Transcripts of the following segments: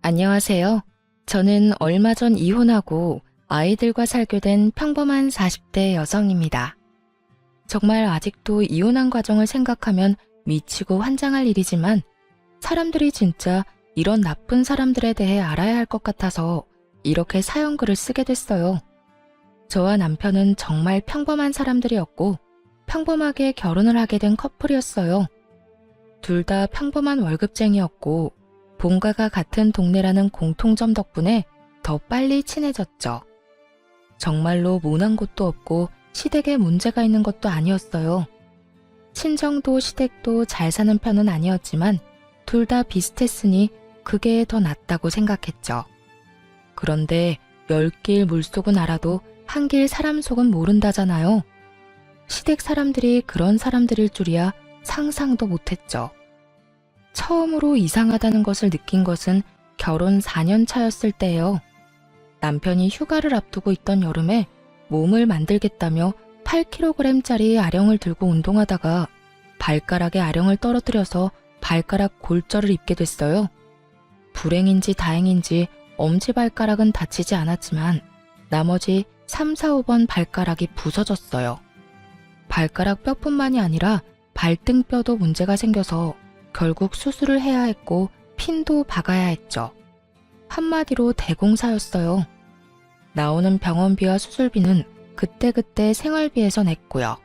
안녕하세요. 저는 얼마 전 이혼하고 아이들과 살게 된 평범한 40대 여성입니다. 정말 아직도 이혼한 과정을 생각하면 미치고 환장할 일이지만 사람들이 진짜 이런 나쁜 사람들에 대해 알아야 할 것 같아서 이렇게 사연글을 쓰게 됐어요. 저와 남편은 정말 평범한 사람들이었고 평범하게 결혼을 하게 된 커플이었어요. 둘 다 평범한 월급쟁이였고 본가가 같은 동네라는 공통점 덕분에 더 빨리 친해졌죠. 정말로 모난 곳도 없고 시댁에 문제가 있는 것도 아니었어요. 친정도 시댁도 잘 사는 편은 아니었지만 둘 다 비슷했으니 그게 더 낫다고 생각했죠. 그런데 10길 물속은 알아도 한길 사람 속은 모른다잖아요. 시댁 사람들이 그런 사람들일 줄이야 상상도 못했죠. 처음으로 이상하다는 것을 느낀 것은 결혼 4년 차였을 때예요. 남편이 휴가를 앞두고 있던 여름에 몸을 만들겠다며 8kg짜리 아령을 들고 운동하다가 발가락에 아령을 떨어뜨려서 발가락 골절을 입게 됐어요. 불행인지 다행인지 엄지발가락은 다치지 않았지만 나머지 3, 4, 5번 발가락이 부서졌어요. 발가락 뼈뿐만이 아니라 발등뼈도 문제가 생겨서 결국 수술을 해야 했고 핀도 박아야 했죠. 한마디로 대공사였어요. 나오는 병원비와 수술비는 그때그때 생활비에서 냈고요.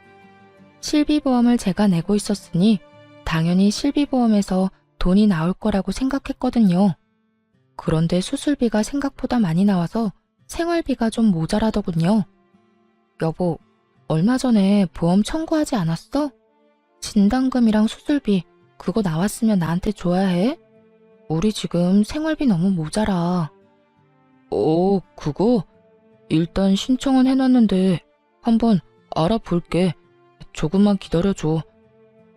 실비보험을 제가 내고 있었으니 당연히 실비보험에서 돈이 나올 거라고 생각했거든요. 그런데 수술비가 생각보다 많이 나와서 생활비가 좀 모자라더군요. 여보, 얼마 전에 보험 청구하지 않았어? 진단금이랑 수술비 그거 나왔으면 나한테 줘야 해? 우리 지금 생활비 너무 모자라. 그거? 일단 신청은 해놨는데 한번 알아볼게. 조금만 기다려줘.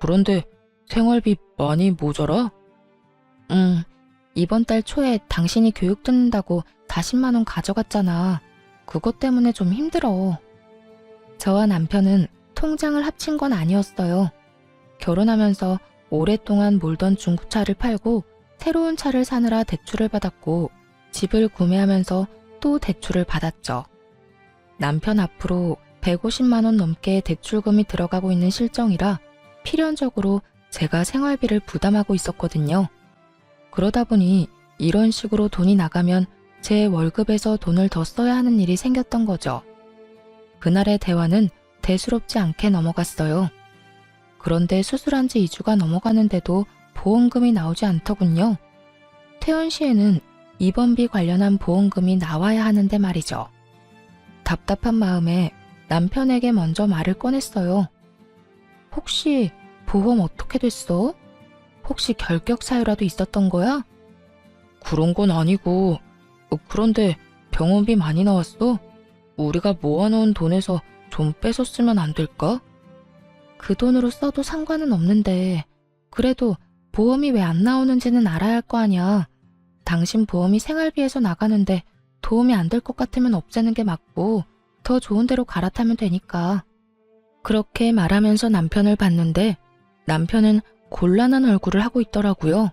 그런데 생활비 많이 모자라? 이번 달 초에 당신이 교육 듣는다고 40만 원 가져갔잖아. 그것 때문에 좀 힘들어. 저와 남편은 통장을 합친 건 아니었어요. 결혼하면서 오랫동안 몰던 중고차를 팔고 새로운 차를 사느라 대출을 받았고 집을 구매하면서 또 대출을 받았죠. 남편 앞으로 150만 원 넘게 대출금이 들어가고 있는 실정이라 필연적으로 제가 생활비를 부담하고 있었거든요. 그러다 보니 이런 식으로 돈이 나가면 제 월급에서 돈을 더 써야 하는 일이 생겼던 거죠. 그날의 대화는 대수롭지 않게 넘어갔어요. 그런데 수술한 지 2주가 넘어가는데도 보험금이 나오지 않더군요. 퇴원 시에는 입원비 관련한 보험금이 나와야 하는데 말이죠. 답답한 마음에 남편에게 먼저 말을 꺼냈어요. 혹시 보험 어떻게 됐어? 혹시 결격 사유라도 있었던 거야? 그런 건 아니고, 그런데 병원비 많이 나왔어? 우리가 모아놓은 돈에서 좀 뺏었으면 안 될까? 그 돈으로 써도 상관은 없는데 그래도 보험이 왜 안 나오는지는 알아야 할 거 아니야. 당신 보험이 생활비에서 나가는데 도움이 안 될 것 같으면 없애는 게 맞고 더 좋은 데로 갈아타면 되니까. 그렇게 말하면서 남편을 봤는데 남편은 곤란한 얼굴을 하고 있더라고요.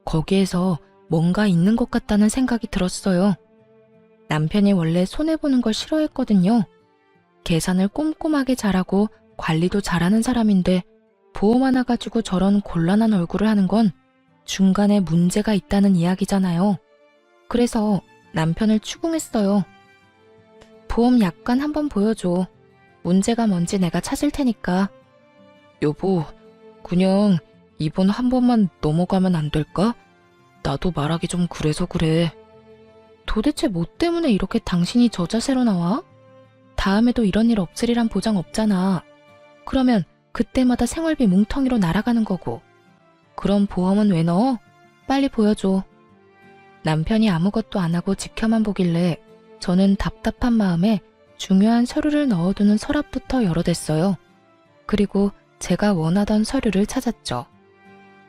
거기에서 뭔가 있는 것 같다는 생각이 들었어요. 남편이 원래 손해보는 걸 싫어했거든요. 계산을 꼼꼼하게 잘하고 관리도 잘하는 사람인데 보험 하나 가지고 저런 곤란한 얼굴을 하는 건 중간에 문제가 있다는 이야기잖아요. 그래서 남편을 추궁했어요. 보험 약관 한번 보여줘. 문제가 뭔지 내가 찾을 테니까. 여보, 그냥 이번 한 번만 넘어가면 안 될까? 나도 말하기 좀 그래서 그래. 도대체 뭐 때문에 이렇게 당신이 저 자세로 나와? 다음에도 이런 일 없으리란 보장 없잖아. 그러면 그때마다 생활비 뭉텅이로 날아가는 거고. 그럼 보험은 왜 넣어? 빨리 보여줘. 남편이 아무것도 안 하고 지켜만 보길래 저는 답답한 마음에 중요한 서류를 넣어두는 서랍부터 열어댔어요. 그리고 제가 원하던 서류를 찾았죠.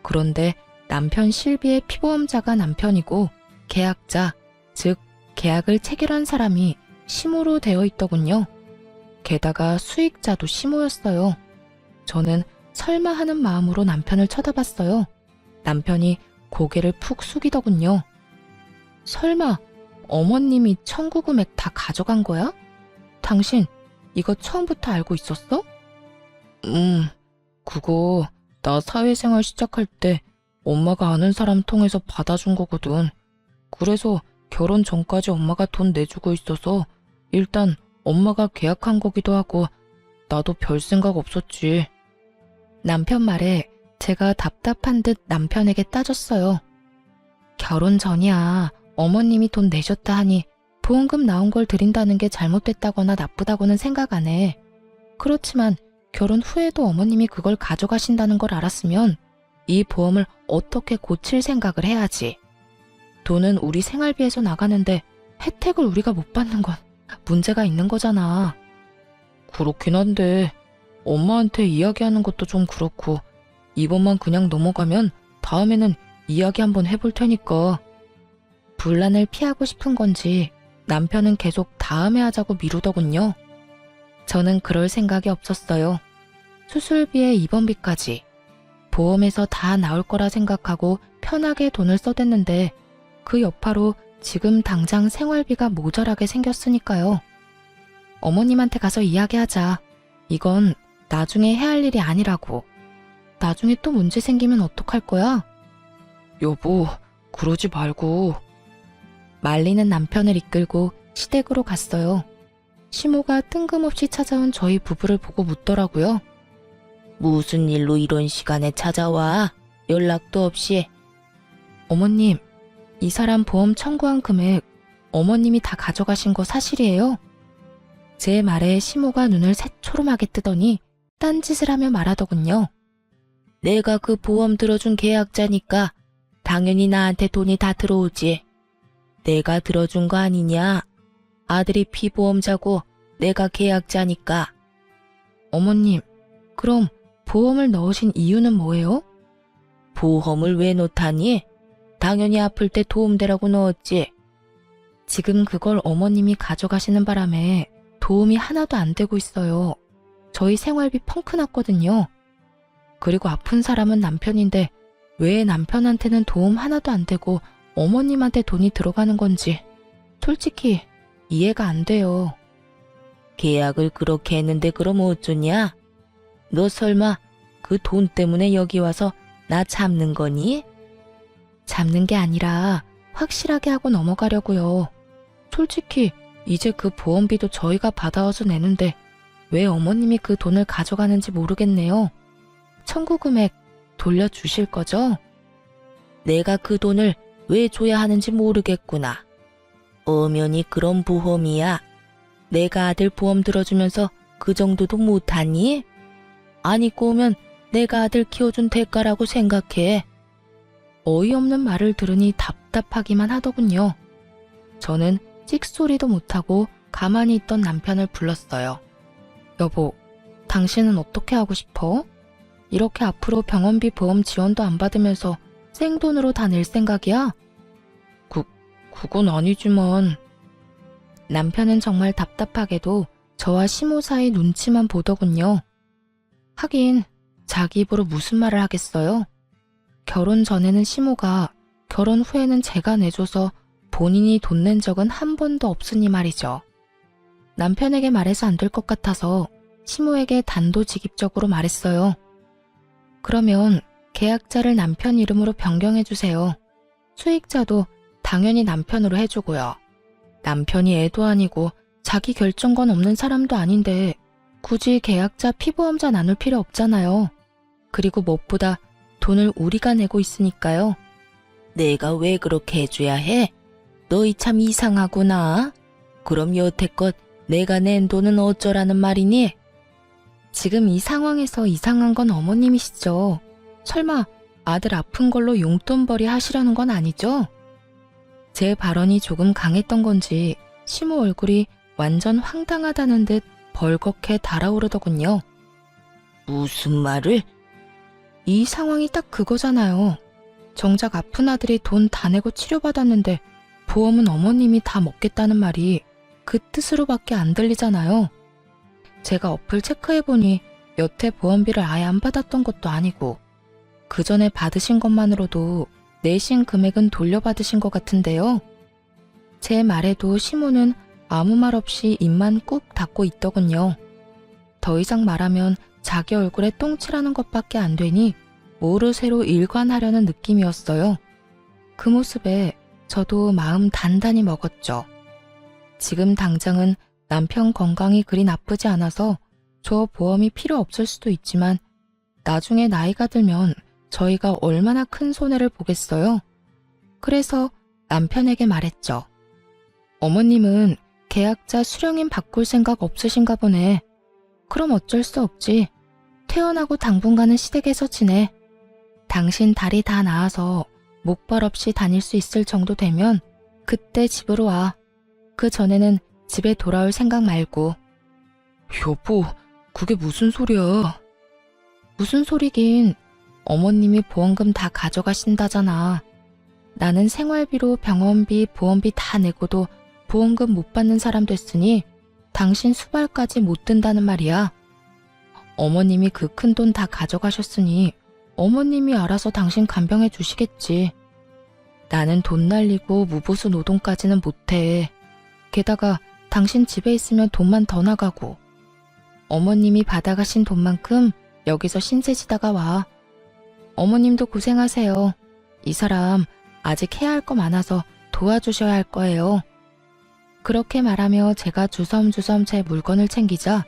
그런데 남편 실비의 피보험자가 남편이고 계약자, 즉 계약을 체결한 사람이 시모로 되어 있더군요. 게다가 수익자도 시모였어요. 저는 설마 하는 마음으로 남편을 쳐다봤어요. 남편이 고개를 푹 숙이더군요. 설마 어머님이 청구 금액 다 가져간 거야? 당신 이거 처음부터 알고 있었어? 그거 나 사회생활 시작할 때 엄마가 아는 사람 통해서 받아준 거거든. 그래서 결혼 전까지 엄마가 돈 내주고 있어서 일단 엄마가 계약한 거기도 하고 나도 별 생각 없었지. 남편 말에 제가 답답한 듯 남편에게 따졌어요. 결혼 전이야. 어머님이 돈 내셨다 하니 보험금 나온 걸 드린다는 게 잘못됐다거나 나쁘다고는 생각 안 해. 그렇지만 결혼 후에도 어머님이 그걸 가져가신다는 걸 알았으면 이 보험을 어떻게 고칠 생각을 해야지. 돈은 우리 생활비에서 나가는데 혜택을 우리가 못 받는 건 문제가 있는 거잖아. 그렇긴 한데 엄마한테 이야기하는 것도 좀 그렇고 이번만 그냥 넘어가면 다음에는 이야기 한번 해볼 테니까. 분란을 피하고 싶은 건지 남편은 계속 다음에 하자고 미루더군요. 저는 그럴 생각이 없었어요. 수술비에 입원비까지 보험에서 다 나올 거라 생각하고 편하게 돈을 써댔는데 그 여파로 지금 당장 생활비가 모자라게 생겼으니까요. 어머님한테 가서 이야기하자. 이건 나중에 해야 할 일이 아니라고. 나중에 또 문제 생기면 어떡할 거야? 여보, 그러지 말고. 말리는 남편을 이끌고 시댁으로 갔어요. 시모가 뜬금없이 찾아온 저희 부부를 보고 묻더라고요. 무슨 일로 이런 시간에 찾아와? 연락도 없이. 어머님, 이 사람 보험 청구한 금액 어머님이 다 가져가신 거 사실이에요? 제 말에 시모가 눈을 새초롬하게 뜨더니 딴짓을 하며 말하더군요. 내가 그 보험 들어준 계약자니까 당연히 나한테 돈이 다 들어오지. 내가 들어준 거 아니냐? 아들이 피보험자고 내가 계약자니까. 어머님, 그럼 보험을 넣으신 이유는 뭐예요? 보험을 왜 넣다니? 당연히 아플 때 도움되라고 넣었지. 지금 그걸 어머님이 가져가시는 바람에 도움이 하나도 안 되고 있어요. 저희 생활비 펑크 났거든요. 그리고 아픈 사람은 남편인데 왜 남편한테는 도움 하나도 안 되고 어머님한테 돈이 들어가는 건지 솔직히 이해가 안 돼요. 계약을 그렇게 했는데 그럼 어쩌냐? 너 설마 그 돈 때문에 여기 와서 나 잡는 거니? 잡는 게 아니라 확실하게 하고 넘어가려고요. 솔직히 이제 그 보험비도 저희가 받아와서 내는데 왜 어머님이 그 돈을 가져가는지 모르겠네요. 청구 금액 돌려주실 거죠? 내가 그 돈을 왜 줘야 하는지 모르겠구나. 엄연히 그런 보험이야. 내가 아들 보험 들어주면서 그 정도도 못하니? 아니 꼬우면 내가 아들 키워준 대가라고 생각해. 어이없는 말을 들으니 답답하기만 하더군요. 저는 찍소리도 못하고 가만히 있던 남편을 불렀어요. 여보, 당신은 어떻게 하고 싶어? 이렇게 앞으로 병원비 보험 지원도 안 받으면서 생돈으로 다 낼 생각이야? 그건 아니지만. 남편은 정말 답답하게도 저와 시모 사이 눈치만 보더군요. 하긴 자기 입으로 무슨 말을 하겠어요? 결혼 전에는 시모가, 결혼 후에는 제가 내줘서 본인이 돈 낸 적은 한 번도 없으니 말이죠. 남편에게 말해서 안 될 것 같아서 시모에게 단도직입적으로 말했어요. 그러면 계약자를 남편 이름으로 변경해주세요. 수익자도 당연히 남편으로 해주고요. 남편이 애도 아니고 자기 결정권 없는 사람도 아닌데 굳이 계약자 피보험자 나눌 필요 없잖아요. 그리고 무엇보다 돈을 우리가 내고 있으니까요. 내가 왜 그렇게 해줘야 해? 너희 참 이상하구나. 그럼 여태껏 내가 낸 돈은 어쩌라는 말이니? 지금 이 상황에서 이상한 건 어머님이시죠. 설마 아들 아픈 걸로 용돈벌이 하시려는 건 아니죠? 제 발언이 조금 강했던 건지 시모 얼굴이 완전 황당하다는 듯 벌겋게 달아오르더군요. 무슨 말을? 이 상황이 딱 그거잖아요. 정작 아픈 아들이 돈 다 내고 치료받았는데 보험은 어머님이 다 먹겠다는 말이 그 뜻으로밖에 안 들리잖아요. 제가 어플 체크해보니 여태 보험비를 아예 안 받았던 것도 아니고 그 전에 받으신 것만으로도 내신 금액은 돌려받으신 것 같은데요. 제 말에도 시모는 아무 말 없이 입만 꾹 닫고 있더군요. 더 이상 말하면 자기 얼굴에 똥칠하는 것밖에 안 되니 뭐를 새로 일관하려는 느낌이었어요. 그 모습에 저도 마음 단단히 먹었죠. 지금 당장은 남편 건강이 그리 나쁘지 않아서 저 보험이 필요 없을 수도 있지만 나중에 나이가 들면 저희가 얼마나 큰 손해를 보겠어요. 그래서 남편에게 말했죠. 어머님은 계약자 수령인 바꿀 생각 없으신가 보네. 그럼 어쩔 수 없지. 퇴원하고 당분간은 시댁에서 지내. 당신 다리 다 나아서 목발 없이 다닐 수 있을 정도 되면 그때 집으로 와. 그 전에는 집에 돌아올 생각 말고. 여보, 그게 무슨 소리야? 무슨 소리긴. 어머님이 보험금 다 가져가신다잖아. 나는 생활비로 병원비, 보험비 다 내고도 보험금 못 받는 사람 됐으니 당신 수발까지 못 든다는 말이야. 어머님이 그 큰 돈 다 가져가셨으니 어머님이 알아서 당신 간병해 주시겠지. 나는 돈 날리고 무보수 노동까지는 못해. 게다가 당신 집에 있으면 돈만 더 나가고. 어머님이 받아가신 돈만큼 여기서 신세지다가 와. 어머님도 고생하세요. 이 사람 아직 해야 할 거 많아서 도와주셔야 할 거예요. 그렇게 말하며 제가 주섬주섬 제 물건을 챙기자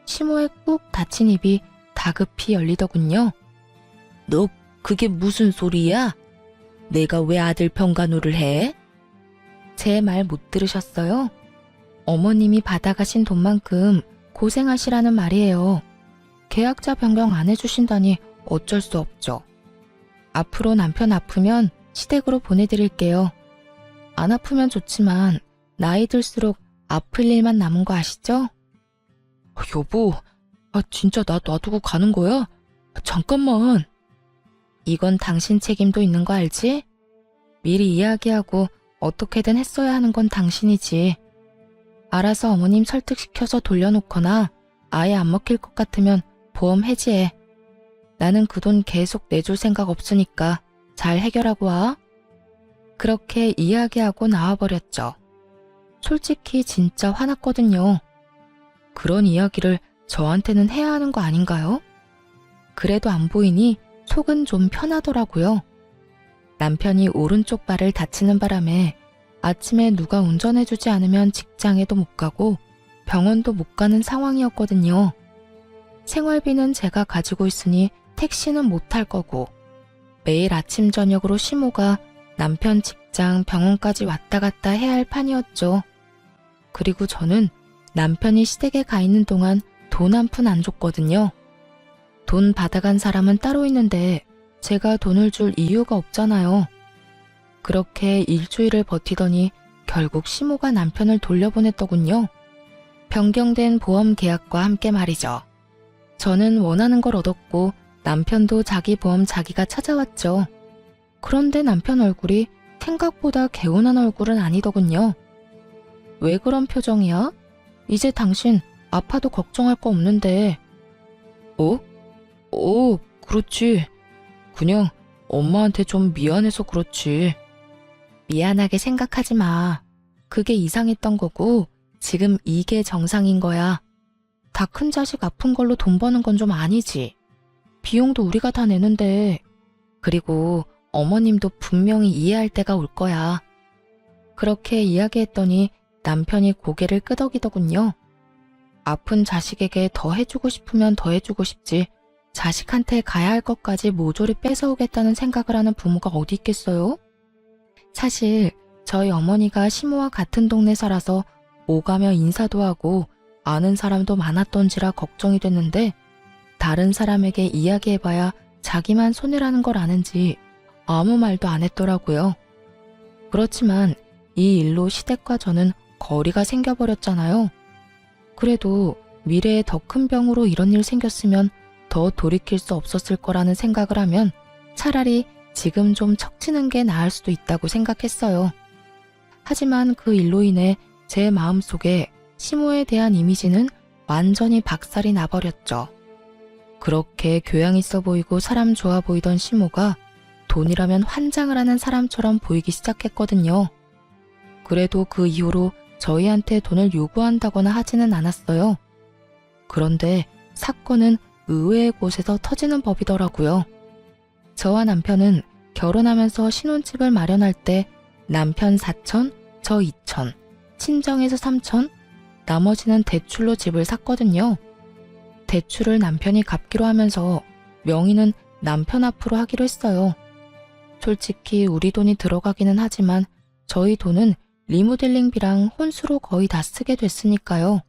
시모의 꾹 닫힌 입이 다급히 열리더군요. 너 그게 무슨 소리야? 내가 왜 아들 병간호를 해? 제 말 못 들으셨어요? 어머님이 받아가신 돈만큼 고생하시라는 말이에요. 계약자 변경 안 해주신다니 어쩔 수 없죠. 앞으로 남편 아프면 시댁으로 보내드릴게요. 안 아프면 좋지만 나이 들수록 아플 일만 남은 거 아시죠? 여보, 진짜 나 놔두고 가는 거야? 잠깐만. 이건 당신 책임도 있는 거 알지? 미리 이야기하고 어떻게든 했어야 하는 건 당신이지. 알아서 어머님 설득시켜서 돌려놓거나 아예 안 먹힐 것 같으면 보험 해지해. 나는 그 돈 계속 내줄 생각 없으니까 잘 해결하고 와. 그렇게 이야기하고 나와버렸죠. 솔직히 진짜 화났거든요. 그런 이야기를 저한테는 해야 하는 거 아닌가요? 그래도 안 보이니 속은 좀 편하더라고요. 남편이 오른쪽 발을 다치는 바람에 아침에 누가 운전해주지 않으면 직장에도 못 가고 병원도 못 가는 상황이었거든요. 생활비는 제가 가지고 있으니 택시는 못 탈 거고 매일 아침 저녁으로 시모가 남편 직장 병원까지 왔다 갔다 해야 할 판이었죠. 그리고 저는 남편이 시댁에 가 있는 동안 돈 한 푼 안 줬거든요. 돈 받아간 사람은 따로 있는데 제가 돈을 줄 이유가 없잖아요. 그렇게 일주일을 버티더니 결국 시모가 남편을 돌려보냈더군요. 변경된 보험 계약과 함께 말이죠. 저는 원하는 걸 얻었고 남편도 자기 보험 자기가 찾아왔죠. 그런데 남편 얼굴이 생각보다 개운한 얼굴은 아니더군요. 왜 그런 표정이야? 이제 당신 아파도 걱정할 거 없는데. 그렇지. 그냥 엄마한테 좀 미안해서 그렇지. 미안하게 생각하지 마. 그게 이상했던 거고 지금 이게 정상인 거야. 다 큰 자식 아픈 걸로 돈 버는 건 좀 아니지. 비용도 우리가 다 내는데. 그리고 어머님도 분명히 이해할 때가 올 거야. 그렇게 이야기했더니 남편이 고개를 끄덕이더군요. 아픈 자식에게 더 해주고 싶으면 더 해주고 싶지. 자식한테 가야 할 것까지 모조리 뺏어오겠다는 생각을 하는 부모가 어디 있겠어요? 사실 저희 어머니가 시모와 같은 동네 살아서 오가며 인사도 하고 아는 사람도 많았던지라 걱정이 됐는데 다른 사람에게 이야기해봐야 자기만 손해라는 걸 아는지 아무 말도 안 했더라고요. 그렇지만 이 일로 시댁과 저는 거리가 생겨버렸잖아요. 그래도 미래에 더 큰 병으로 이런 일 생겼으면 더 돌이킬 수 없었을 거라는 생각을 하면 차라리 지금 좀 척지는 게 나을 수도 있다고 생각했어요. 하지만 그 일로 인해 제 마음속에 시모에 대한 이미지는 완전히 박살이 나버렸죠. 그렇게 교양 있어 보이고 사람 좋아 보이던 시모가 돈이라면 환장을 하는 사람처럼 보이기 시작했거든요. 그래도 그 이후로 저희한테 돈을 요구한다거나 하지는 않았어요. 그런데 사건은 의외의 곳에서 터지는 법이더라고요. 저와 남편은 결혼하면서 신혼집을 마련할 때 남편 4천, 저 2천, 친정에서 3천, 나머지는 대출로 집을 샀거든요. 대출을 남편이 갚기로 하면서 명의는 남편 앞으로 하기로 했어요. 솔직히 우리 돈이 들어가기는 하지만 저희 돈은 리모델링비랑 혼수로 거의 다 쓰게 됐으니까요.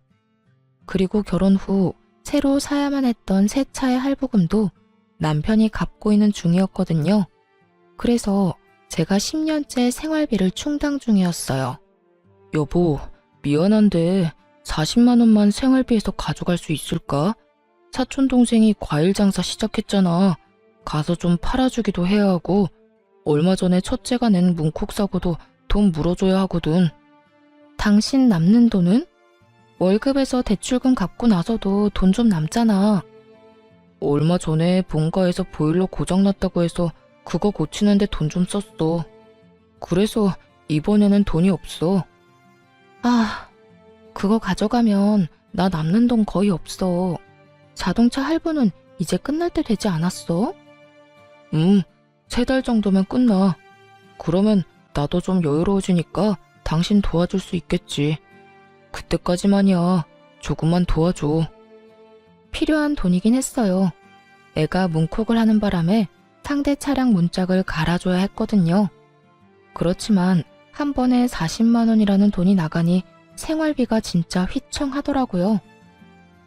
그리고 결혼 후 새로 사야만 했던 새 차의 할부금도 남편이 갚고 있는 중이었거든요. 그래서 제가 10년째 생활비를 충당 중이었어요. 여보, 미안한데 40만 원만 생활비에서 가져갈 수 있을까? 사촌 동생이 과일 장사 시작했잖아. 가서 좀 팔아주기도 해야 하고 얼마 전에 첫째가 낸 문콕 사고도 돈 물어줘야 하거든. 당신 남는 돈은? 월급에서 대출금 갚고 나서도 돈 좀 남잖아. 얼마 전에 본가에서 보일러 고장났다고 해서 그거 고치는데 돈 좀 썼어. 그래서 이번에는 돈이 없어. 아, 그거 가져가면 나 남는 돈 거의 없어. 자동차 할부는 이제 끝날 때 되지 않았어? 3달 정도면 끝나. 그러면 나도 좀 여유로워지니까 당신 도와줄 수 있겠지. 그때까지만이야. 조금만 도와줘. 필요한 돈이긴 했어요. 애가 문콕을 하는 바람에 상대 차량 문짝을 갈아줘야 했거든요. 그렇지만 한 번에 40만 원이라는 돈이 나가니 생활비가 진짜 휘청하더라고요.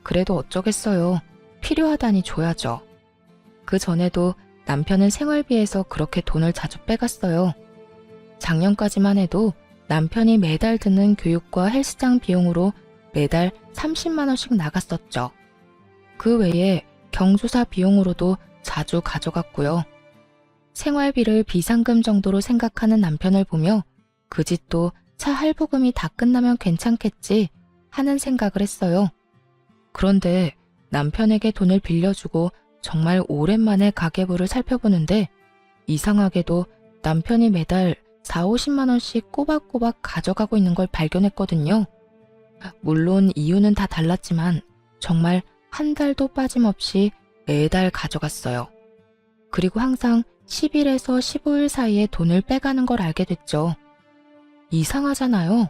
그래도 어쩌겠어요. 필요하다니 줘야죠. 그 전에도 남편은 생활비에서 그렇게 돈을 자주 빼갔어요. 작년까지만 해도 남편이 매달 드는 교육과 헬스장 비용으로 매달 30만 원씩 나갔었죠. 그 외에 경조사 비용으로도 자주 가져갔고요. 생활비를 비상금 정도로 생각하는 남편을 보며 그 집도 차 할부금이 다 끝나면 괜찮겠지 하는 생각을 했어요. 그런데 남편에게 돈을 빌려주고 정말 오랜만에 가계부를 살펴보는데 이상하게도 남편이 매달 4, 50만 원씩 꼬박꼬박 가져가고 있는 걸 발견했거든요. 물론 이유는 다 달랐지만 정말 한 달도 빠짐없이 매달 가져갔어요. 그리고 항상 10일에서 15일 사이에 돈을 빼가는 걸 알게 됐죠. 이상하잖아요.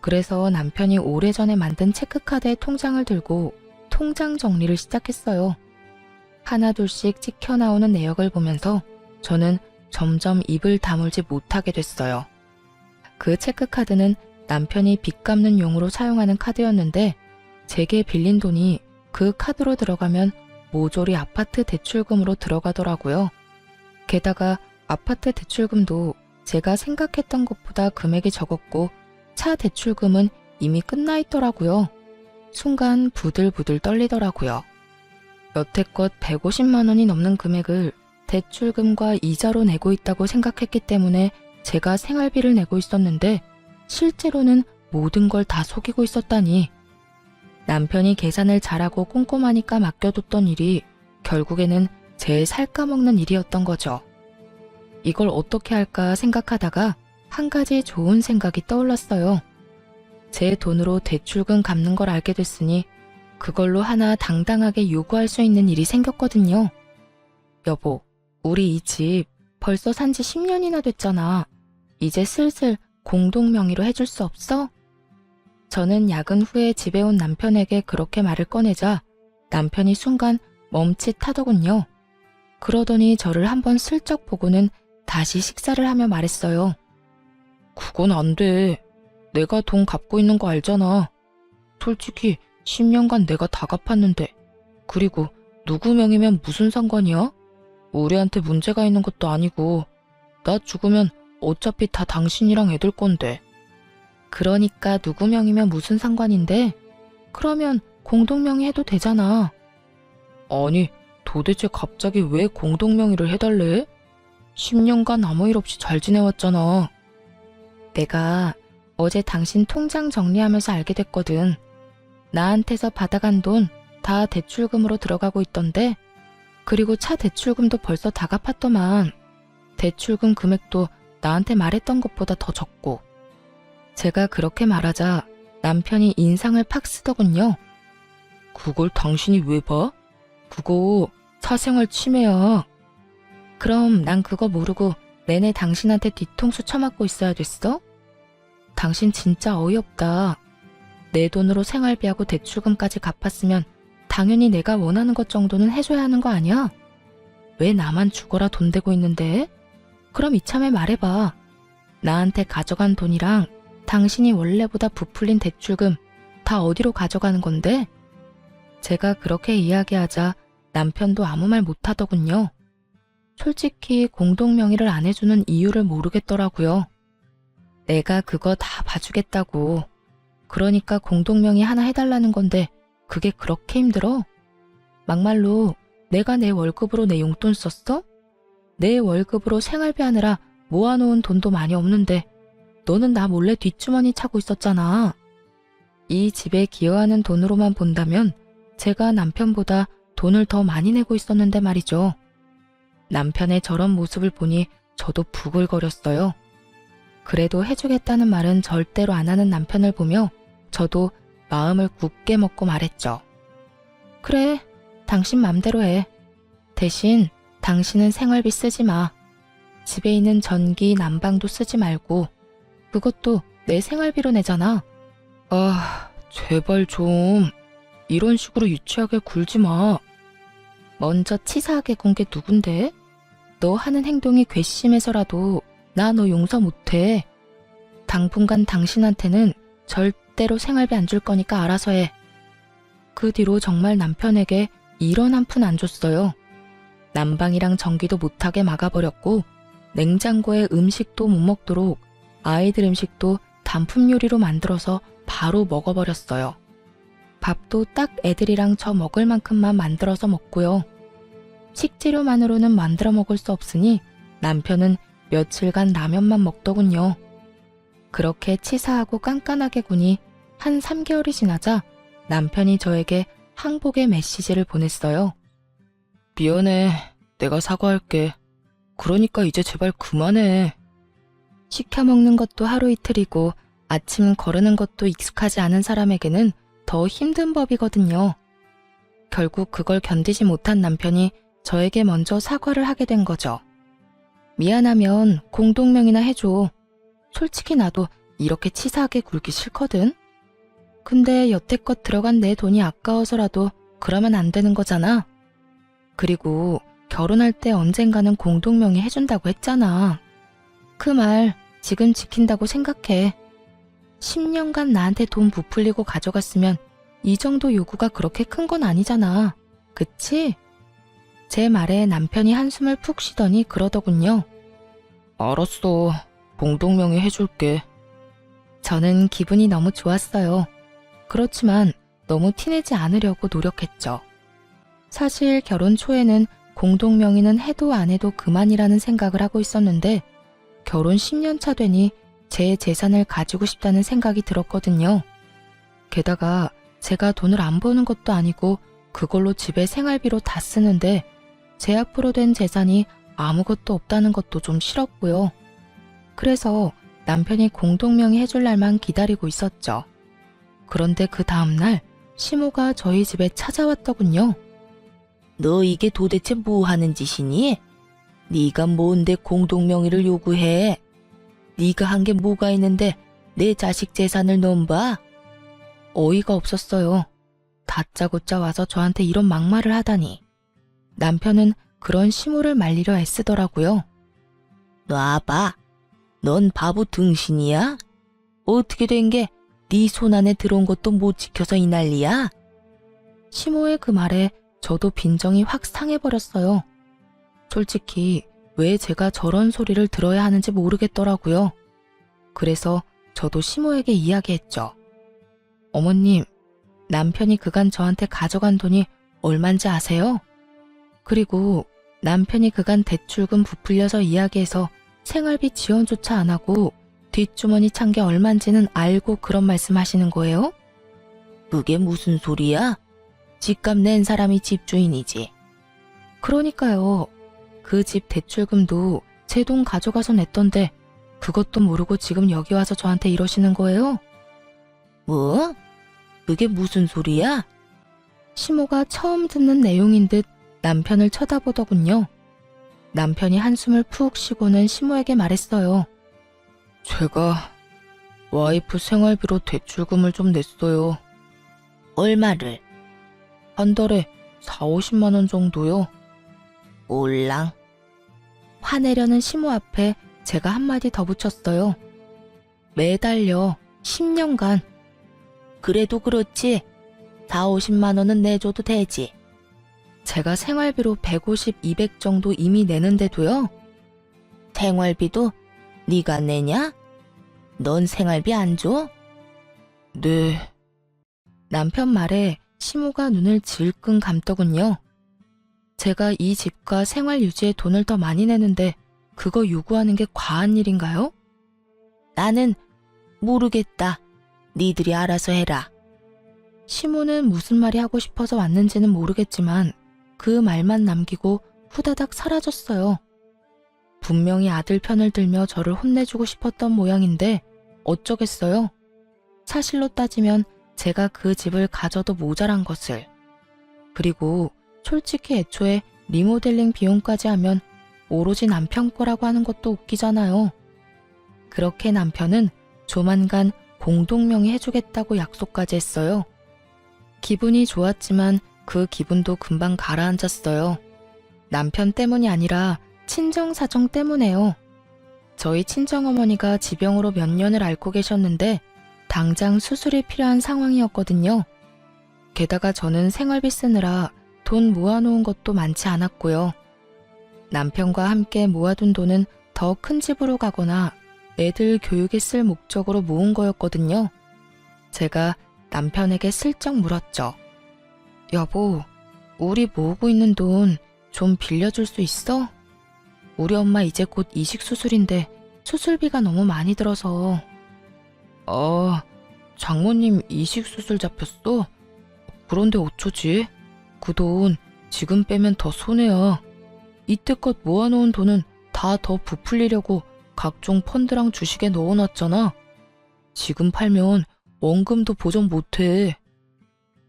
그래서 남편이 오래전에 만든 체크카드에 통장을 들고 통장 정리를 시작했어요. 하나둘씩 찍혀나오는 내역을 보면서 저는 점점 입을 다물지 못하게 됐어요. 그 체크카드는 남편이 빚 갚는 용으로 사용하는 카드였는데 제게 빌린 돈이 그 카드로 들어가면 모조리 아파트 대출금으로 들어가더라고요. 게다가 아파트 대출금도 제가 생각했던 것보다 금액이 적었고 차 대출금은 이미 끝나 있더라고요. 순간 부들부들 떨리더라고요. 여태껏 150만 원이 넘는 금액을 대출금과 이자로 내고 있다고 생각했기 때문에 제가 생활비를 내고 있었는데 실제로는 모든 걸 다 속이고 있었다니. 남편이 계산을 잘하고 꼼꼼하니까 맡겨뒀던 일이 결국에는 제 살까먹는 일이었던 거죠. 이걸 어떻게 할까 생각하다가 한 가지 좋은 생각이 떠올랐어요. 제 돈으로 대출금 갚는 걸 알게 됐으니 그걸로 하나 당당하게 요구할 수 있는 일이 생겼거든요. 여보, 우리 이 집 벌써 산지 10년이나 됐잖아. 이제 슬슬 공동 명의로 해줄 수 없어? 저는 야근 후에 집에 온 남편에게 그렇게 말을 꺼내자 남편이 순간 멈칫하더군요. 그러더니 저를 한번 슬쩍 보고는 다시 식사를 하며 말했어요. 그건 안 돼. 내가 돈 갚고 있는 거 알잖아. 솔직히 10년간 내가 다 갚았는데. 그리고 누구 명의면 무슨 상관이야? 우리한테 문제가 있는 것도 아니고 나 죽으면 어차피 다 당신이랑 애들 건데. 그러니까 누구 명의면 무슨 상관인데? 그러면 공동명의 해도 되잖아. 아니, 도대체 갑자기 왜 공동명의를 해달래? 10년간 아무 일 없이 잘 지내왔잖아. 내가 어제 당신 통장 정리하면서 알게 됐거든. 나한테서 받아간 돈 다 대출금으로 들어가고 있던데, 그리고 차 대출금도 벌써 다 갚았더만. 대출금 금액도 나한테 말했던 것보다 더 적고. 제가 그렇게 말하자 남편이 인상을 팍 쓰더군요. 그걸 당신이 왜 봐? 그거 사생활 침해야. 그럼 난 그거 모르고 내내 당신한테 뒤통수 쳐맞고 있어야 됐어? 당신 진짜 어이없다. 내 돈으로 생활비하고 대출금까지 갚았으면 당연히 내가 원하는 것 정도는 해줘야 하는 거 아니야? 왜 나만 죽어라 돈 대고 있는데? 그럼 이참에 말해봐. 나한테 가져간 돈이랑 당신이 원래보다 부풀린 대출금 다 어디로 가져가는 건데? 제가 그렇게 이야기하자 남편도 아무 말 못하더군요. 솔직히 공동명의를 안 해주는 이유를 모르겠더라고요. 내가 그거 다 봐주겠다고. 그러니까 공동명의 하나 해달라는 건데 그게 그렇게 힘들어? 막말로 내가 내 월급으로 내 용돈 썼어? 내 월급으로 생활비 하느라 모아놓은 돈도 많이 없는데 너는 나 몰래 뒷주머니 차고 있었잖아. 이 집에 기여하는 돈으로만 본다면 제가 남편보다 돈을 더 많이 내고 있었는데 말이죠. 남편의 저런 모습을 보니 저도 부글거렸어요. 그래도 해주겠다는 말은 절대로 안 하는 남편을 보며 저도 마음을 굳게 먹고 말했죠. 그래, 당신 맘대로 해. 대신 당신은 생활비 쓰지 마. 집에 있는 전기, 난방도 쓰지 말고 그것도 내 생활비로 내잖아. 아, 제발 좀 이런 식으로 유치하게 굴지 마. 먼저 치사하게 군 게 누군데? 너 하는 행동이 괘씸해서라도 나 너 용서 못해. 당분간 당신한테는 절대로 생활비 안 줄 거니까 알아서 해. 그 뒤로 정말 남편에게 1원 한 푼 안 줬어요. 난방이랑 전기도 못하게 막아버렸고 냉장고에 음식도 못 먹도록 아이들 음식도 단품 요리로 만들어서 바로 먹어버렸어요. 밥도 딱 애들이랑 저 먹을 만큼만 만들어서 먹고요. 식재료만으로는 만들어 먹을 수 없으니 남편은 며칠간 라면만 먹더군요. 그렇게 치사하고 깐깐하게 구니 한 3개월이 지나자 남편이 저에게 항복의 메시지를 보냈어요. 미안해. 내가 사과할게. 그러니까 이제 제발 그만해. 시켜 먹는 것도 하루 이틀이고 아침 거르는 것도 익숙하지 않은 사람에게는 더 힘든 법이거든요. 결국 그걸 견디지 못한 남편이 저에게 먼저 사과를 하게 된 거죠. 미안하면 공동명의나 해줘. 솔직히 나도 이렇게 치사하게 굴기 싫거든. 근데 여태껏 들어간 내 돈이 아까워서라도 그러면 안 되는 거잖아. 그리고 결혼할 때 언젠가는 공동명의 해준다고 했잖아. 그 말 지금 지킨다고 생각해. 10년간 나한테 돈 부풀리고 가져갔으면 이 정도 요구가 그렇게 큰 건 아니잖아. 그치? 제 말에 남편이 한숨을 푹 쉬더니 그러더군요. 알았어. 공동명의 해줄게. 저는 기분이 너무 좋았어요. 그렇지만 너무 티내지 않으려고 노력했죠. 사실 결혼 초에는 공동명의는 해도 안 해도 그만이라는 생각을 하고 있었는데 결혼 10년 차 되니 제 재산을 가지고 싶다는 생각이 들었거든요. 게다가 제가 돈을 안 버는 것도 아니고 그걸로 집에 생활비로 다 쓰는데 제 앞으로 된 재산이 아무것도 없다는 것도 좀 싫었고요. 그래서 남편이 공동명의 해줄 날만 기다리고 있었죠. 그런데 그 다음날 시모가 저희 집에 찾아왔더군요. 너 이게 도대체 뭐 하는 짓이니? 네가 뭔데 공동명의를 요구해? 네가 한 게 뭐가 있는데 내 자식 재산을 넘봐? 어이가 없었어요. 다짜고짜 와서 저한테 이런 막말을 하다니. 남편은 그런 시모를 말리려 애쓰더라고요. 놔봐. 넌 바보 등신이야? 어떻게 된 게 네 손 안에 들어온 것도 못 지켜서 이 난리야? 시모의 그 말에 저도 빈정이 확 상해버렸어요. 솔직히 왜 제가 저런 소리를 들어야 하는지 모르겠더라고요. 그래서 저도 시모에게 이야기했죠. 어머님, 남편이 그간 저한테 가져간 돈이 얼만지 아세요? 그리고 남편이 그간 대출금 부풀려서 이야기해서 생활비 지원조차 안 하고 뒷주머니 찬 게 얼만지는 알고 그런 말씀하시는 거예요? 그게 무슨 소리야? 집값 낸 사람이 집주인이지. 그러니까요. 그 집 대출금도 제 돈 가져가서 냈던데 그것도 모르고 지금 여기 와서 저한테 이러시는 거예요? 뭐? 그게 무슨 소리야? 시모가 처음 듣는 내용인 듯 남편을 쳐다보더군요. 남편이 한숨을 푹 쉬고는 시모에게 말했어요. 제가 와이프 생활비로 대출금을 좀 냈어요. 얼마를? 한 달에 4, 50만 원 정도요. 올랑. 화내려는 시모 앞에 제가 한마디 더 붙였어요. 매달요. 10년간. 그래도 그렇지. 4, 50만 원은 내줘도 되지. 제가 생활비로 150, 200 정도 이미 내는데도요. 생활비도 네가 내냐? 넌 생활비 안 줘? 네. 남편 말에 시모가 눈을 질끈 감더군요. 제가 이 집과 생활 유지에 돈을 더 많이 내는데 그거 요구하는 게 과한 일인가요? 나는 모르겠다. 니들이 알아서 해라. 시모는 무슨 말이 하고 싶어서 왔는지는 모르겠지만 그 말만 남기고 후다닥 사라졌어요. 분명히 아들 편을 들며 저를 혼내주고 싶었던 모양인데 어쩌겠어요. 사실로 따지면 제가 그 집을 가져도 모자란 것을. 그리고 솔직히 애초에 리모델링 비용까지 하면 오로지 남편 거라고 하는 것도 웃기잖아요. 그렇게 남편은 조만간 공동명의 해주겠다고 약속까지 했어요. 기분이 좋았지만 그 기분도 금방 가라앉았어요. 남편 때문이 아니라 친정사정 때문에요. 저희 친정어머니가 지병으로 몇 년을 앓고 계셨는데 당장 수술이 필요한 상황이었거든요. 게다가 저는 생활비 쓰느라 돈 모아놓은 것도 많지 않았고요. 남편과 함께 모아둔 돈은 더 큰 집으로 가거나 애들 교육에 쓸 목적으로 모은 거였거든요. 제가 남편에게 슬쩍 물었죠. 여보, 우리 모으고 있는 돈 좀 빌려줄 수 있어? 우리 엄마 이제 곧 이식 수술인데 수술비가 너무 많이 들어서. 장모님 이식 수술 잡혔어? 그런데 어쩌지? 그 돈 지금 빼면 더 손해야. 이때껏 모아놓은 돈은 다 더 부풀리려고 각종 펀드랑 주식에 넣어놨잖아. 지금 팔면 원금도 보전 못해.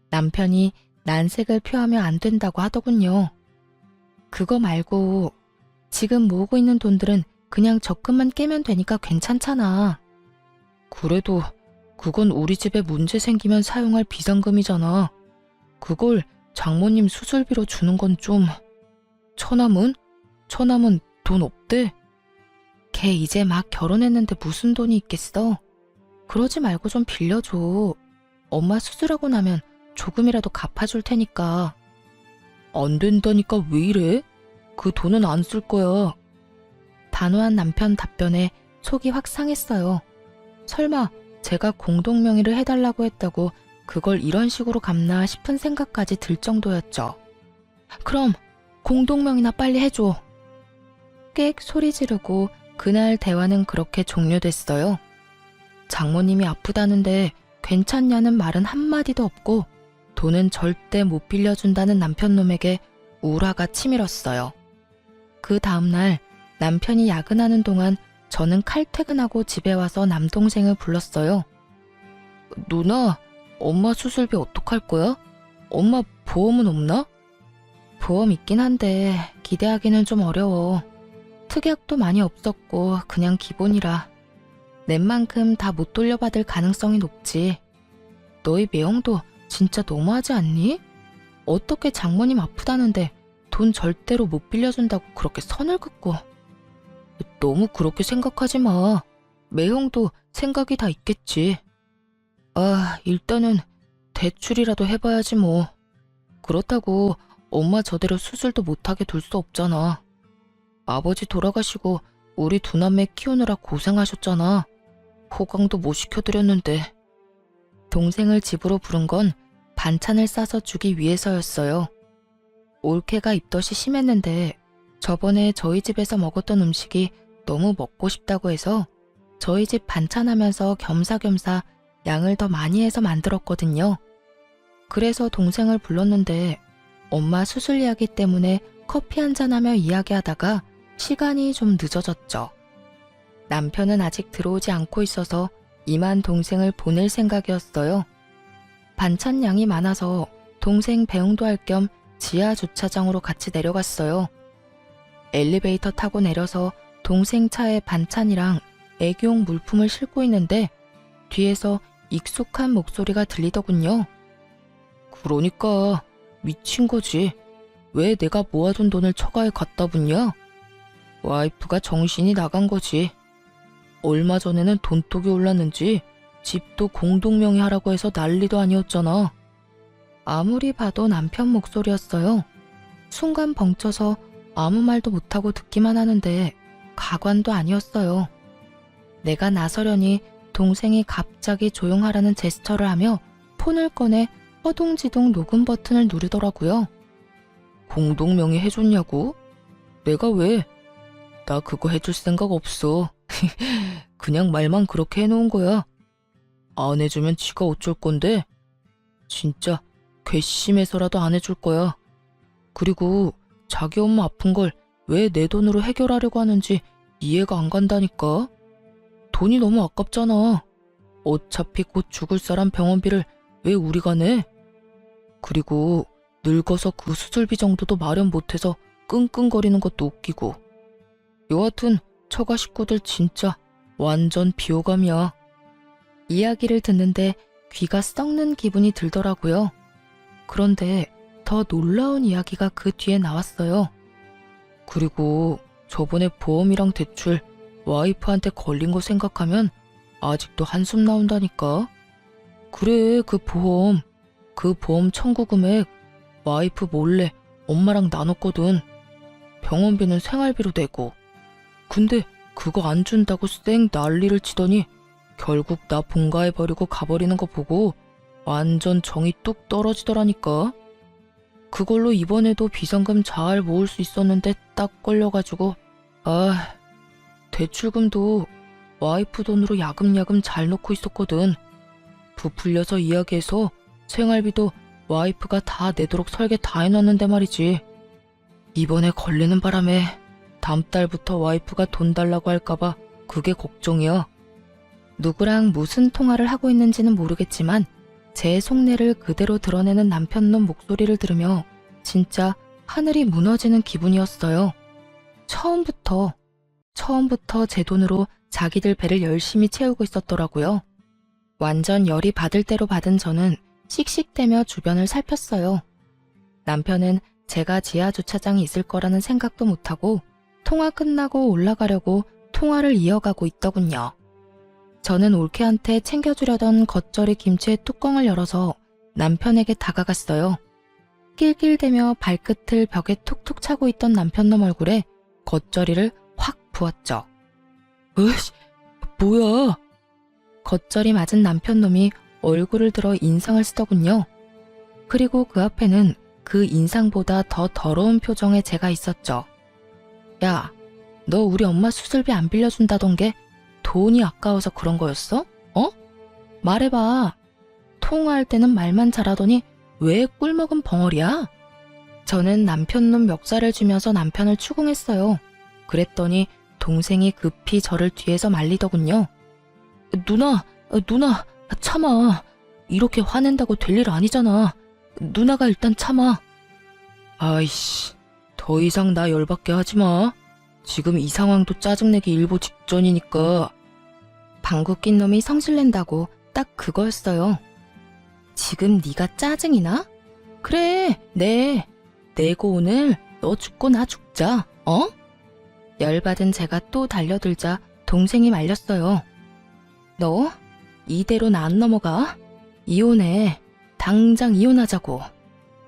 남편이 난색을 표하며 안 된다고 하더군요. 그거 말고 지금 모으고 있는 돈들은 그냥 적금만 깨면 되니까 괜찮잖아. 그래도 그건 우리 집에 문제 생기면 사용할 비상금이잖아. 그걸 장모님 수술비로 주는 건 좀... 처남은? 처남은 돈 없대? 걔 이제 막 결혼했는데 무슨 돈이 있겠어? 그러지 말고 좀 빌려줘. 엄마 수술하고 나면 조금이라도 갚아줄 테니까. 안 된다니까 왜 이래? 그 돈은 안 쓸 거야. 단호한 남편 답변에 속이 확 상했어요. 설마 제가 공동명의를 해달라고 했다고 그걸 이런 식으로 갚나 싶은 생각까지 들 정도였죠. 그럼 공동명의나 빨리 해줘. 꽥 소리 지르고 그날 대화는 그렇게 종료됐어요. 장모님이 아프다는데 괜찮냐는 말은 한마디도 없고 돈은 절대 못 빌려준다는 남편놈에게 우라가 치밀었어요. 그 다음날 남편이 야근하는 동안 저는 칼퇴근하고 집에 와서 남동생을 불렀어요. 누나, 엄마 수술비 어떡할 거야? 엄마 보험은 없나? 보험 있긴 한데 기대하기는 좀 어려워. 특약도 많이 없었고 그냥 기본이라. 낸 만큼 다 못 돌려받을 가능성이 높지. 너희 매형도 진짜 너무하지 않니? 어떻게 장모님 아프다는데 돈 절대로 못 빌려준다고 그렇게 선을 긋고. 너무 그렇게 생각하지 마. 매형도 생각이 다 있겠지. 일단은 대출이라도 해봐야지 뭐. 그렇다고 엄마 저대로 수술도 못하게 둘 수 없잖아. 아버지 돌아가시고 우리 두 남매 키우느라 고생하셨잖아. 호강도 못 시켜드렸는데. 동생을 집으로 부른 건 반찬을 싸서 주기 위해서였어요. 올케가 입덧이 심했는데 저번에 저희 집에서 먹었던 음식이 너무 먹고 싶다고 해서 저희 집 반찬하면서 겸사겸사 양을 더 많이 해서 만들었거든요. 그래서 동생을 불렀는데 엄마 수술 이야기 때문에 커피 한잔하며 이야기하다가 시간이 좀 늦어졌죠. 남편은 아직 들어오지 않고 있어서 이만 동생을 보낼 생각이었어요. 반찬 양이 많아서 동생 배웅도 할 겸 지하 주차장으로 같이 내려갔어요. 엘리베이터 타고 내려서 동생 차에 반찬이랑 애기용 물품을 싣고 있는데 뒤에서 익숙한 목소리가 들리더군요. 그러니까 미친 거지. 왜 내가 모아둔 돈을 처가에 갖다 붓냐? 와이프가 정신이 나간 거지. 얼마 전에는 돈독이 올랐는지 집도 공동명의 하라고 해서 난리도 아니었잖아. 아무리 봐도 남편 목소리였어요. 순간 벙쪄서 아무 말도 못하고 듣기만 하는데 가관도 아니었어요. 내가 나서려니 동생이 갑자기 조용하라는 제스처를 하며 폰을 꺼내 허둥지둥 녹음 버튼을 누르더라고요. 공동명의 해줬냐고? 내가 왜? 나 그거 해줄 생각 없어. 그냥 말만 그렇게 해놓은 거야. 안 해주면 지가 어쩔 건데? 진짜 괘씸해서라도 안 해줄 거야. 그리고 자기 엄마 아픈 걸 왜 내 돈으로 해결하려고 하는지 이해가 안 간다니까. 돈이 너무 아깝잖아. 어차피 곧 죽을 사람 병원비를 왜 우리가 내? 그리고 늙어서 그 수술비 정도도 마련 못해서 끙끙거리는 것도 웃기고. 여하튼 처가 식구들 진짜 완전 비호감이야. 이야기를 듣는데 귀가 썩는 기분이 들더라고요. 그런데 더 놀라운 이야기가 그 뒤에 나왔어요. 그리고 저번에 보험이랑 대출 와이프한테 걸린 거 생각하면 아직도 한숨 나온다니까. 그래, 그 보험 청구 금액 와이프 몰래 엄마랑 나눴거든. 병원비는 생활비로 내고. 근데 그거 안 준다고 쌩 난리를 치더니 결국 나 본가해버리고 가버리는 거 보고 완전 정이 뚝 떨어지더라니까. 그걸로 이번에도 비상금 잘 모을 수 있었는데 딱 걸려가지고 대출금도 와이프 돈으로 야금야금 잘 넣고 있었거든. 부풀려서 이야기해서 생활비도 와이프가 다 내도록 설계 다 해놨는데 말이지. 이번에 걸리는 바람에 다음 달부터 와이프가 돈 달라고 할까봐 그게 걱정이야. 누구랑 무슨 통화를 하고 있는지는 모르겠지만 제 속내를 그대로 드러내는 남편놈 목소리를 들으며 진짜 하늘이 무너지는 기분이었어요. 처음부터 제 돈으로 자기들 배를 열심히 채우고 있었더라고요. 완전 열이 받을 대로 받은 저는 씩씩대며 주변을 살폈어요. 남편은 제가 지하 주차장에 있을 거라는 생각도 못하고 통화 끝나고 올라가려고 통화를 이어가고 있더군요. 저는 올케한테 챙겨주려던 겉절이 김치의 뚜껑을 열어서 남편에게 다가갔어요. 낄낄대며 발끝을 벽에 툭툭 차고 있던 남편놈 얼굴에 겉절이를 확 부었죠. 으이씨, 뭐야? 겉절이 맞은 남편놈이 얼굴을 들어 인상을 쓰더군요. 그리고 그 앞에는 그 인상보다 더 더러운 표정의 제가 있었죠. 야, 너 우리 엄마 수술비 안 빌려준다던 게 돈이 아까워서 그런 거였어? 어? 말해봐. 통화할 때는 말만 잘하더니 왜 꿀먹은 벙어리야? 저는 남편놈 멱살을 쥐면서 남편을 추궁했어요. 그랬더니 동생이 급히 저를 뒤에서 말리더군요. 누나, 참아. 이렇게 화낸다고 될 일 아니잖아. 누나가 일단 참아. 아이씨, 더 이상 나 열받게 하지 마. 지금 이 상황도 짜증내기 일보 직전이니까. 방구 낀 놈이 성질낸다고 딱 그거였어요. 지금 네가 짜증이 나? 그래, 내고 오늘 너 죽고 나 죽자, 어? 열받은 제가 또 달려들자 동생이 말렸어요. 너 이대로 나 안 넘어가? 이혼해. 당장 이혼하자고.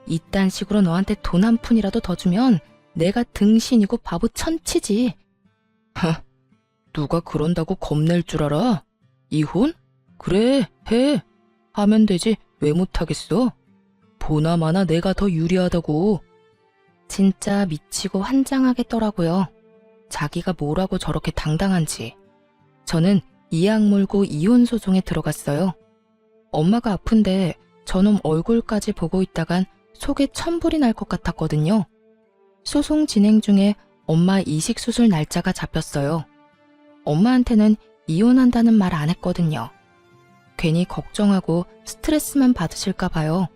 이딴 식으로 너한테 돈 한 푼이라도 더 주면 내가 등신이고 바보 천치지. 누가 그런다고 겁낼 줄 알아? 이혼? 그래, 해. 하면 되지 왜 못하겠어? 보나마나 내가 더 유리하다고. 진짜 미치고 환장하겠더라고요. 자기가 뭐라고 저렇게 당당한지. 저는 이 악물고 이혼 소송에 들어갔어요. 엄마가 아픈데 저놈 얼굴까지 보고 있다간 속에 천불이 날 것 같았거든요. 소송 진행 중에 엄마 이식 수술 날짜가 잡혔어요. 엄마한테는 이혼한다는 말 안 했거든요. 괜히 걱정하고 스트레스만 받으실까 봐요.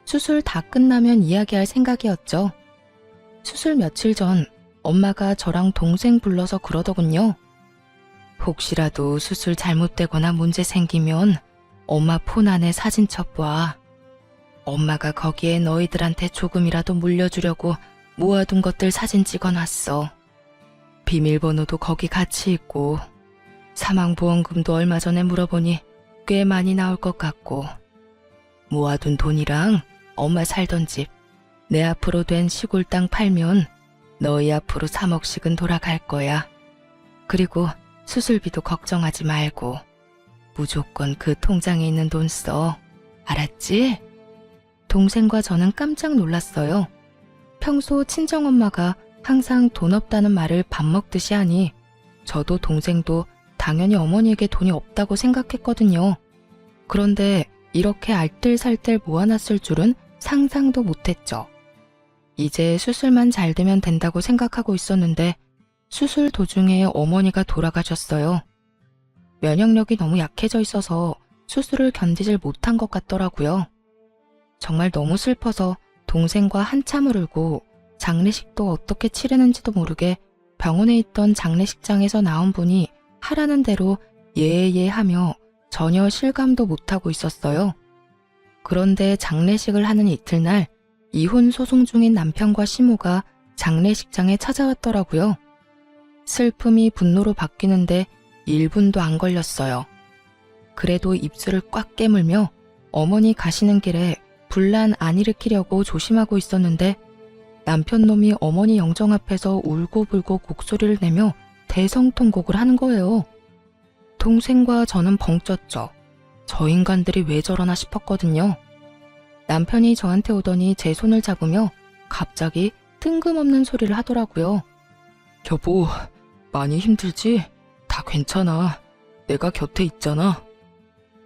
수술 다 끝나면 이야기할 생각이었죠. 수술 며칠 전 엄마가 저랑 동생 불러서 그러더군요. 혹시라도 수술 잘못되거나 문제 생기면 엄마 폰 안에 사진 첩봐. 엄마가 거기에 너희들한테 조금이라도 물려주려고 모아둔 것들 사진 찍어놨어. 비밀번호도 거기 같이 있고 사망보험금도 얼마 전에 물어보니 꽤 많이 나올 것 같고 모아둔 돈이랑 엄마 살던 집, 내 앞으로 된 시골 땅 팔면 너희 앞으로 3억씩은 돌아갈 거야. 그리고 수술비도 걱정하지 말고 무조건 그 통장에 있는 돈 써. 알았지? 동생과 저는 깜짝 놀랐어요. 평소 친정엄마가 항상 돈 없다는 말을 밥 먹듯이 하니 저도 동생도 당연히 어머니에게 돈이 없다고 생각했거든요. 그런데 이렇게 알뜰살뜰 모아놨을 줄은 상상도 못했죠. 이제 수술만 잘 되면 된다고 생각하고 있었는데 수술 도중에 어머니가 돌아가셨어요. 면역력이 너무 약해져 있어서 수술을 견디질 못한 것 같더라고요. 정말 너무 슬퍼서 동생과 한참을 울고 장례식도 어떻게 치르는지도 모르게 병원에 있던 장례식장에서 나온 분이 하라는 대로 예예 하며 전혀 실감도 못하고 있었어요. 그런데 장례식을 하는 이틀날 이혼 소송 중인 남편과 시모가 장례식장에 찾아왔더라고요. 슬픔이 분노로 바뀌는데 1분도 안 걸렸어요. 그래도 입술을 꽉 깨물며 어머니 가시는 길에 분란 안 일으키려고 조심하고 있었는데 남편 놈이 어머니 영정 앞에서 울고불고 곡소리를 내며 대성통곡을 하는 거예요. 동생과 저는 벙쪘죠. 저 인간들이 왜 저러나 싶었거든요. 남편이 저한테 오더니 제 손을 잡으며 갑자기 뜬금없는 소리를 하더라고요. 여보, 많이 힘들지? 다 괜찮아. 내가 곁에 있잖아.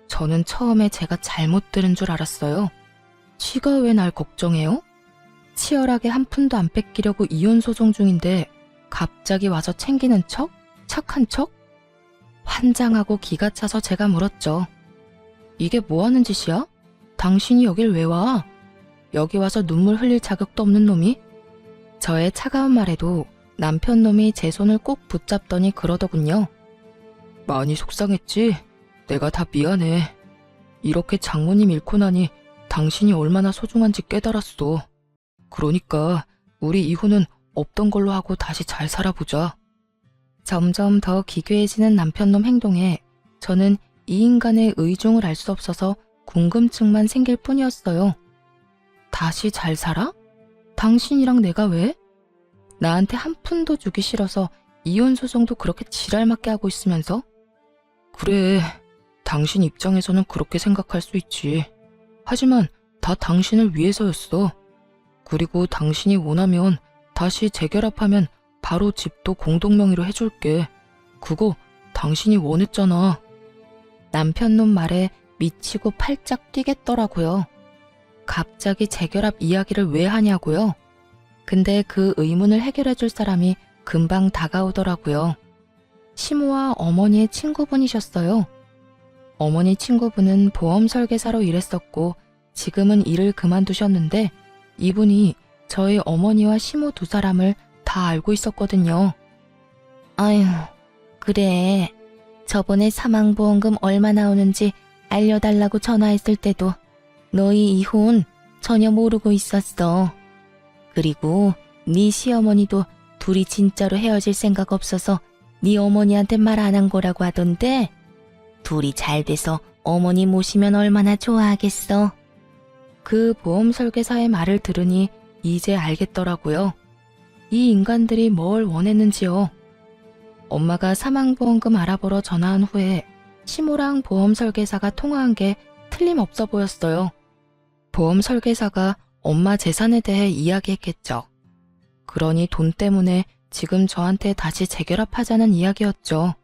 저는 처음에 제가 잘못 들은 줄 알았어요. 지가 왜 날 걱정해요? 치열하게 한 푼도 안 뺏기려고 이혼 소송 중인데 갑자기 와서 챙기는 척? 착한 척? 환장하고 기가 차서 제가 물었죠. 이게 뭐 하는 짓이야? 당신이 여길 왜 와? 여기 와서 눈물 흘릴 자격도 없는 놈이? 저의 차가운 말에도 남편 놈이 제 손을 꼭 붙잡더니 그러더군요. 많이 속상했지? 내가 다 미안해. 이렇게 장모님 잃고 나니 당신이 얼마나 소중한지 깨달았어. 그러니까 우리 이혼은 없던 걸로 하고 다시 잘 살아보자. 점점 더 기괴해지는 남편놈 행동에 저는 이 인간의 의중을 알 수 없어서 궁금증만 생길 뿐이었어요. 다시 잘 살아? 당신이랑 내가 왜? 나한테 한 푼도 주기 싫어서 이혼 소송도 그렇게 지랄맞게 하고 있으면서? 그래, 당신 입장에서는 그렇게 생각할 수 있지. 하지만 다 당신을 위해서였어. 그리고 당신이 원하면 다시 재결합하면 바로 집도 공동명의로 해줄게. 그거 당신이 원했잖아. 남편놈 말에 미치고 팔짝 뛰겠더라고요. 갑자기 재결합 이야기를 왜 하냐고요? 근데 그 의문을 해결해줄 사람이 금방 다가오더라고요. 시모와 어머니의 친구분이셨어요. 어머니 친구분은 보험 설계사로 일했었고 지금은 일을 그만두셨는데 이분이 저희 어머니와 시모 두 사람을 다 알고 있었거든요. 아휴, 그래. 저번에 사망보험금 얼마 나오는지 알려달라고 전화했을 때도 너희 이혼 전혀 모르고 있었어. 그리고 네 시어머니도 둘이 진짜로 헤어질 생각 없어서 네 어머니한테 말 안 한 거라고 하던데 둘이 잘 돼서 어머니 모시면 얼마나 좋아하겠어. 그 보험 설계사의 말을 들으니 이제 알겠더라고요. 이 인간들이 뭘 원했는지요. 엄마가 사망보험금 알아보러 전화한 후에 시모랑 보험 설계사가 통화한 게 틀림없어 보였어요. 보험 설계사가 엄마 재산에 대해 이야기했겠죠. 그러니 돈 때문에 지금 저한테 다시 재결합하자는 이야기였죠.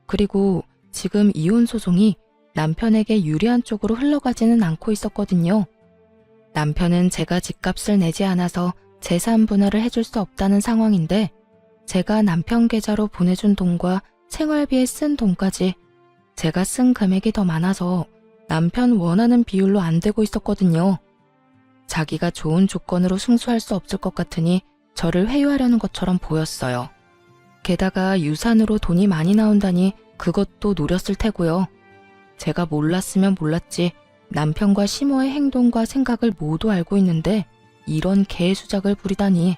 그리고 지금 이혼 소송이 남편에게 유리한 쪽으로 흘러가지는 않고 있었거든요. 남편은 제가 집값을 내지 않아서 재산 분할을 해줄 수 없다는 상황인데 제가 남편 계좌로 보내준 돈과 생활비에 쓴 돈까지 제가 쓴 금액이 더 많아서 남편 원하는 비율로 안 되고 있었거든요. 자기가 좋은 조건으로 승수할 수 없을 것 같으니 저를 회유하려는 것처럼 보였어요. 게다가 유산으로 돈이 많이 나온다니 그것도 노렸을 테고요. 제가 몰랐으면 몰랐지 남편과 시모의 행동과 생각을 모두 알고 있는데 이런 개수작을 부리다니.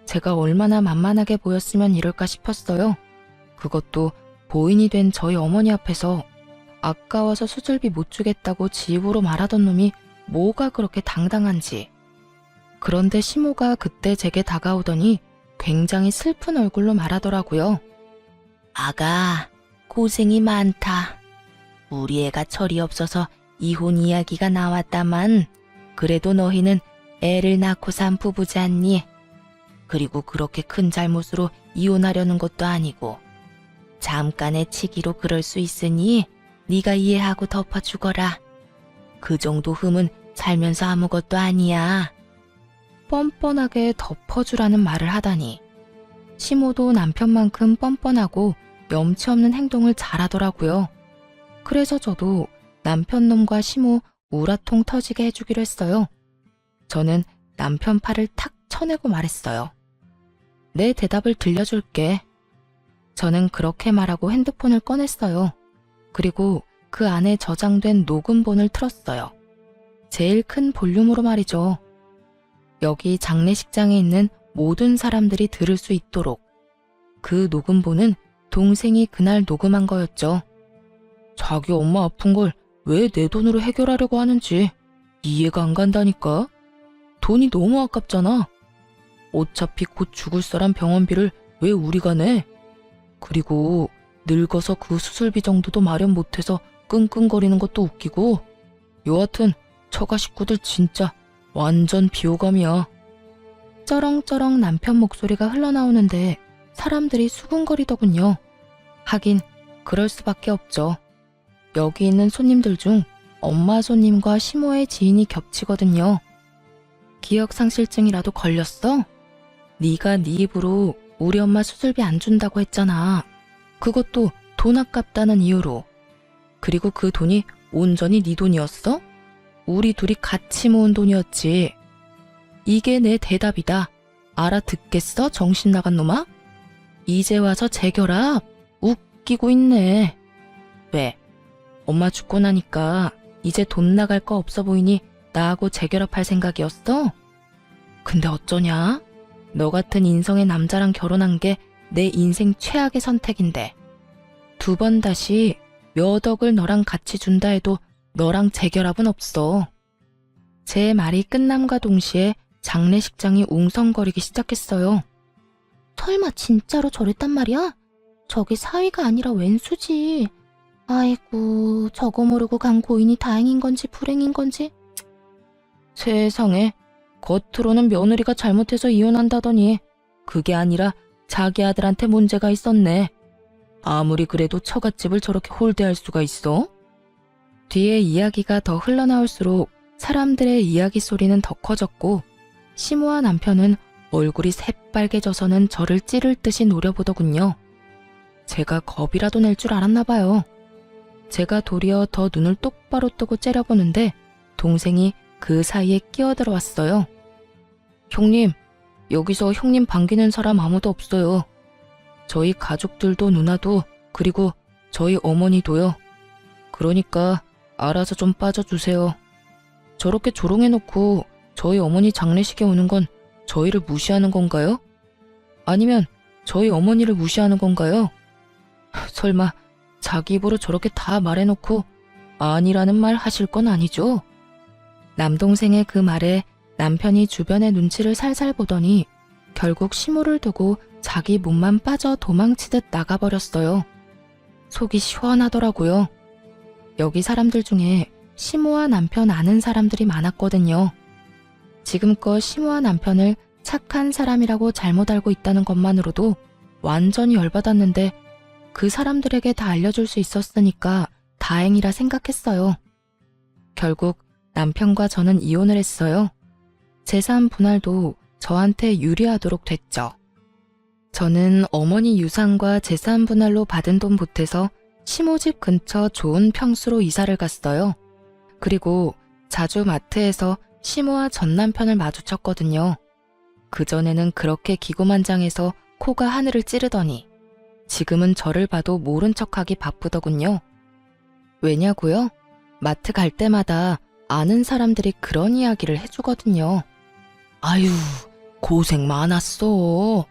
제가 얼마나 만만하게 보였으면 이럴까 싶었어요. 그것도 보인이 된 저희 어머니 앞에서 아까워서 수술비 못 주겠다고 지 입으로 말하던 놈이 뭐가 그렇게 당당한지. 그런데 시모가 그때 제게 다가오더니 굉장히 슬픈 얼굴로 말하더라고요. 아가, 고생이 많다. 우리 애가 철이 없어서 이혼 이야기가 나왔다만 그래도 너희는 애를 낳고 산 부부지 않니? 그리고 그렇게 큰 잘못으로 이혼하려는 것도 아니고 잠깐의 치기로 그럴 수 있으니 네가 이해하고 덮어주거라. 그 정도 흠은 살면서 아무것도 아니야. 뻔뻔하게 덮어주라는 말을 하다니. 시모도 남편만큼 뻔뻔하고 염치 없는 행동을 잘하더라고요. 그래서 저도 남편 놈과 시모 우라통 터지게 해주기로 했어요. 저는 남편 팔을 탁 쳐내고 말했어요. 내 대답을 들려줄게. 저는 그렇게 말하고 핸드폰을 꺼냈어요. 그리고 그 안에 저장된 녹음본을 틀었어요. 제일 큰 볼륨으로 말이죠. 여기 장례식장에 있는 모든 사람들이 들을 수 있도록. 그 녹음본은 동생이 그날 녹음한 거였죠. 자기 엄마 아픈 걸 왜 내 돈으로 해결하려고 하는지 이해가 안 간다니까. 돈이 너무 아깝잖아. 어차피 곧 죽을 사람 병원비를 왜 우리가 내? 그리고 늙어서 그 수술비 정도도 마련 못해서 끙끙거리는 것도 웃기고. 여하튼 처가 식구들 진짜 완전 비호감이야. 쩌렁쩌렁 남편 목소리가 흘러나오는데 사람들이 수군거리더군요. 하긴 그럴 수밖에 없죠. 여기 있는 손님들 중 엄마 손님과 시모의 지인이 겹치거든요. 기억상실증이라도 걸렸어? 네가 네 입으로 우리 엄마 수술비 안 준다고 했잖아. 그것도 돈 아깝다는 이유로. 그리고 그 돈이 온전히 네 돈이었어? 우리 둘이 같이 모은 돈이었지. 이게 내 대답이다. 알아듣겠어, 정신 나간 놈아? 이제 와서 재결합? 웃기고 있네. 왜? 엄마 죽고 나니까 이제 돈 나갈 거 없어 보이니 나하고 재결합할 생각이었어? 근데 어쩌냐? 너 같은 인성의 남자랑 결혼한 게 내 인생 최악의 선택인데. 2번 다시 몇 억을 너랑 같이 준다 해도 너랑 재결합은 없어. 제 말이 끝남과 동시에 장례식장이 웅성거리기 시작했어요. 설마 진짜로 저랬단 말이야? 저게 사위가 아니라 웬수지. 아이고, 저거 모르고 간 고인이 다행인 건지 불행인 건지. 세상에, 겉으로는 며느리가 잘못해서 이혼한다더니 그게 아니라 자기 아들한테 문제가 있었네. 아무리 그래도 처갓집을 저렇게 홀대할 수가 있어? 뒤에 이야기가 더 흘러나올수록 사람들의 이야기 소리는 더 커졌고 시모와 남편은 얼굴이 새빨개져서는 저를 찌를 듯이 노려보더군요. 제가 겁이라도 낼 줄 알았나 봐요. 제가 도리어 더 눈을 똑바로 뜨고 째려보는데 동생이 그 사이에 끼어들어왔어요. 형님, 여기서 형님 반기는 사람 아무도 없어요. 저희 가족들도 누나도 그리고 저희 어머니도요. 그러니까 알아서 좀 빠져주세요. 저렇게 조롱해놓고 저희 어머니 장례식에 오는 건 저희를 무시하는 건가요? 아니면 저희 어머니를 무시하는 건가요? 설마 자기 입으로 저렇게 다 말해놓고 아니라는 말 하실 건 아니죠? 남동생의 그 말에 남편이 주변의 눈치를 살살 보더니 결국 시모를 두고 자기 몸만 빠져 도망치듯 나가버렸어요. 속이 시원하더라고요. 여기 사람들 중에 시모와 남편 아는 사람들이 많았거든요. 지금껏 시모와 남편을 착한 사람이라고 잘못 알고 있다는 것만으로도 완전히 열받았는데 그 사람들에게 다 알려줄 수 있었으니까 다행이라 생각했어요. 결국 남편과 저는 이혼을 했어요. 재산 분할도 저한테 유리하도록 됐죠. 저는 어머니 유산과 재산 분할로 받은 돈 보태서 시모집 근처 좋은 평수로 이사를 갔어요. 그리고 자주 마트에서 시모와 전 남편을 마주쳤거든요. 그전에는 그렇게 기고만장해서 코가 하늘을 찌르더니 지금은 저를 봐도 모른 척하기 바쁘더군요. 왜냐고요? 마트 갈 때마다 아는 사람들이 그런 이야기를 해주거든요. 아유, 고생 많았어.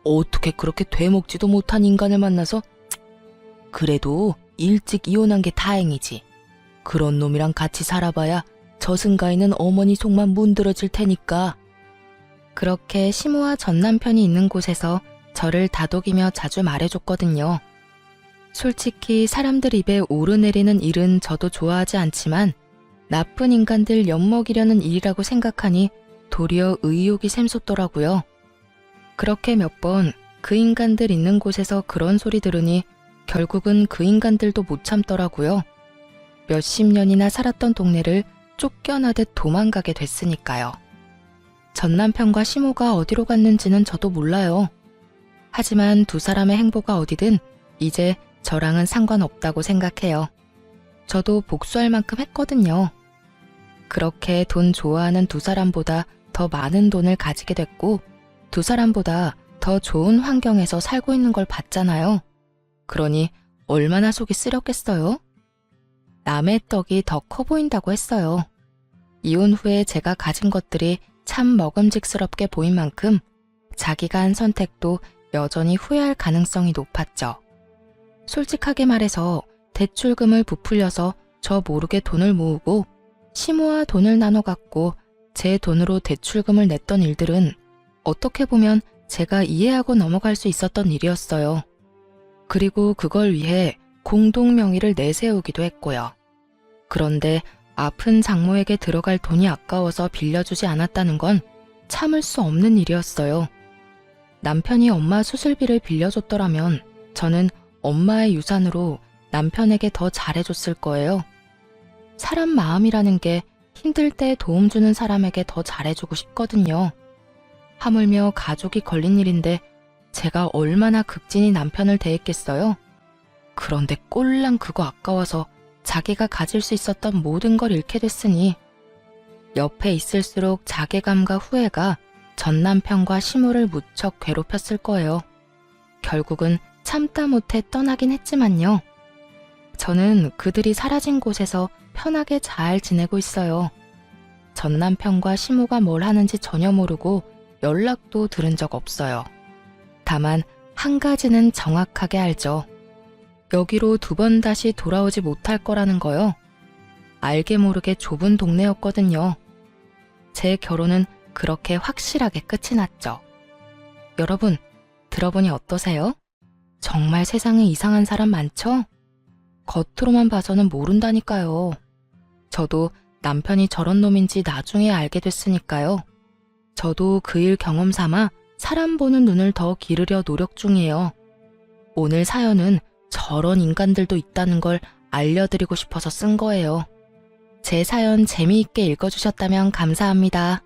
어떻게 그렇게 되먹지도 못한 인간을 만나서. 그래도 일찍 이혼한 게 다행이지. 그런 놈이랑 같이 살아봐야 저승가에는 어머니 속만 문드러질 테니까. 그렇게 시모와 전 남편이 있는 곳에서 저를 다독이며 자주 말해줬거든요. 솔직히 사람들 입에 오르내리는 일은 저도 좋아하지 않지만 나쁜 인간들 엿먹이려는 일이라고 생각하니 도리어 의욕이 샘솟더라고요. 그렇게 몇 번 그 인간들 있는 곳에서 그런 소리 들으니 결국은 그 인간들도 못 참더라고요. 몇십 년이나 살았던 동네를 쫓겨나듯 도망가게 됐으니까요. 전 남편과 시모가 어디로 갔는지는 저도 몰라요. 하지만 두 사람의 행보가 어디든 이제 저랑은 상관없다고 생각해요. 저도 복수할 만큼 했거든요. 그렇게 돈 좋아하는 두 사람보다 더 많은 돈을 가지게 됐고 두 사람보다 더 좋은 환경에서 살고 있는 걸 봤잖아요. 그러니 얼마나 속이 쓰렸겠어요? 남의 떡이 더 커 보인다고 했어요. 이혼 후에 제가 가진 것들이 참 먹음직스럽게 보인 만큼 자기가 한 선택도 여전히 후회할 가능성이 높았죠. 솔직하게 말해서 대출금을 부풀려서 저 모르게 돈을 모으고 시모와 돈을 나눠 갖고 제 돈으로 대출금을 냈던 일들은 어떻게 보면 제가 이해하고 넘어갈 수 있었던 일이었어요. 그리고 그걸 위해 공동 명의를 내세우기도 했고요. 그런데 아픈 장모에게 들어갈 돈이 아까워서 빌려주지 않았다는 건 참을 수 없는 일이었어요. 남편이 엄마 수술비를 빌려줬더라면 저는 엄마의 유산으로 남편에게 더 잘해줬을 거예요. 사람 마음이라는 게 힘들 때 도움 주는 사람에게 더 잘해주고 싶거든요. 하물며 가족이 걸린 일인데 제가 얼마나 극진히 남편을 대했겠어요? 그런데 꼴랑 그거 아까워서 자기가 가질 수 있었던 모든 걸 잃게 됐으니 옆에 있을수록 자괴감과 후회가 전 남편과 시모를 무척 괴롭혔을 거예요. 결국은 참다 못해 떠나긴 했지만요. 저는 그들이 사라진 곳에서 편하게 잘 지내고 있어요. 전 남편과 시모가 뭘 하는지 전혀 모르고 연락도 들은 적 없어요. 다만 한 가지는 정확하게 알죠. 여기로 두 번 다시 돌아오지 못할 거라는 거요. 알게 모르게 좁은 동네였거든요. 제 결혼은 그렇게 확실하게 끝이 났죠. 여러분, 들어보니 어떠세요? 정말 세상에 이상한 사람 많죠? 겉으로만 봐서는 모른다니까요. 저도 남편이 저런 놈인지 나중에 알게 됐으니까요. 저도 그 일 경험 삼아 사람 보는 눈을 더 기르려 노력 중이에요. 오늘 사연은 저런 인간들도 있다는 걸 알려드리고 싶어서 쓴 거예요. 제 사연 재미있게 읽어주셨다면 감사합니다.